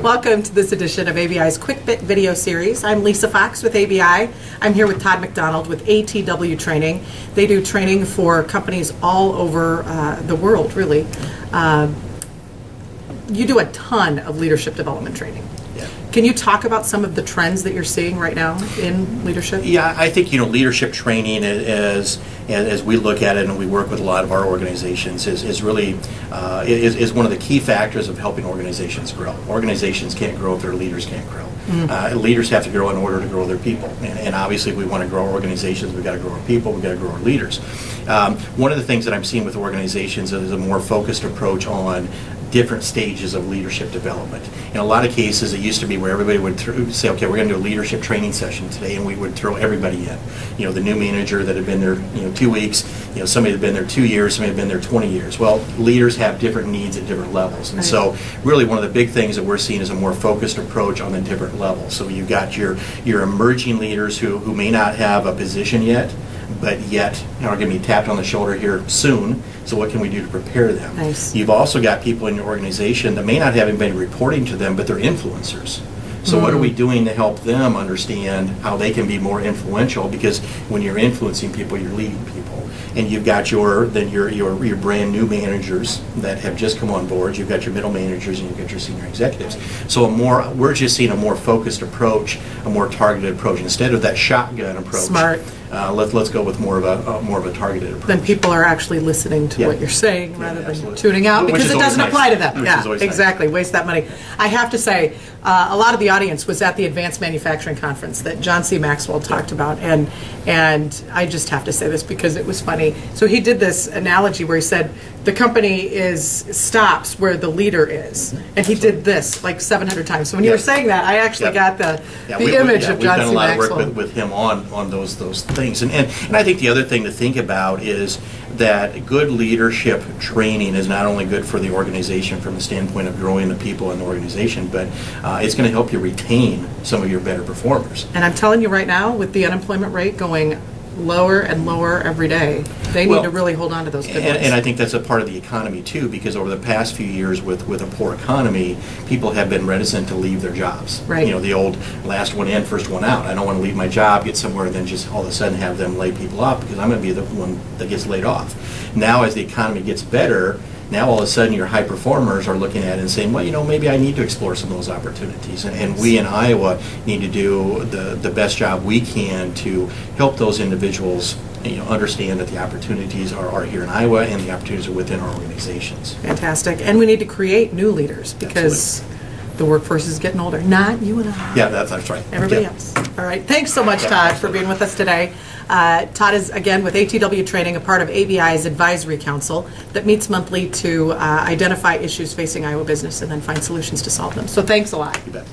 Welcome to this edition of ABI's Quick Bit video series. I'm Lisa Fox with ABI. I'm here with Todd McDonald with ATW Training. They do training for companies all over the world, really. You do a ton of leadership development training. Yeah. Can you talk about some of the trends that you're seeing right now in leadership? Yeah, I think leadership training as we look at it, and we work with a lot of our organizations, is really is one of the key factors of helping organizations grow. Organizations can't grow if their leaders can't grow. Leaders have to grow in order to grow their people, and obviously, if we want to grow our organizations, we've got to grow our people, we've got to grow our leaders. One of the things that I'm seeing with organizations is a more focused approach on different stages of leadership development. In a lot of cases, it used to be where everybody would say, okay, we're going to do a leadership training session today, and we would throw everybody in. The new manager that had been there 2 weeks, somebody that had been there 2 years, somebody that had been there 20 years. Well, leaders have different needs at different levels. And so really one of the big things that we're seeing is a more focused approach on the different levels. So you've got your emerging leaders who may not have a position yet, but yet are going to be tapped on the shoulder here soon. So what can we do to prepare them? Nice. You've also got people in your organization that may not have anybody reporting to them, but they're influencers. So what are we doing to help them understand how they can be more influential? Because when you're influencing people, you're leading people. And you've got your brand new managers that have just come on board. You've got your middle managers, and you've got your senior executives. So we're just seeing a more focused approach, a more targeted approach instead of that shotgun approach. Smart. Let's go with more of a targeted approach. Then people are actually listening to what you're saying rather than absolutely. tuning out Which because is it always doesn't nice. apply to them. Which is always nice. Exactly. Waste that money. I have to say, a lot of the audience was at the Advanced Manufacturing Conference that John C. Maxwell talked about, and I just have to say this because it was funny. So he did this analogy where he said the company stops where the leader is, and he did this like 700 times. So when you were saying that, I actually got the image of John C. Maxwell. We've done a lot of work with him on those things, and I think the other thing to think about is that good leadership training is not only good for the organization from the standpoint of growing the people in the organization, but it's going to help you retain some of your better performers. And I'm telling you right now, with the unemployment rate going lower and lower every day, they need to really hold on to those good ones. And I think that's a part of the economy too, because over the past few years with a poor economy, people have been reticent to leave their jobs. Right. The old last one in, first one out. I don't want to leave my job, get somewhere, and then just all of a sudden have them lay people off because I'm going to be the one that gets laid off. Now as the economy gets better, now all of a sudden your high performers are looking at it and saying, well, maybe I need to explore some of those opportunities. And we in Iowa need to do the best job we can to help those individuals understand that the opportunities are here in Iowa and the opportunities are within our organizations. Fantastic. And we need to create new leaders because the workforce is getting older. Not you and I. Yeah, that's right. Everybody else. All right. Thanks so much, Todd, for being with us today. Todd is, again, with ATW Training, a part of ABI's Advisory Council that meets monthly to identify issues facing Iowa business and then find solutions to solve them. So thanks a lot. You bet.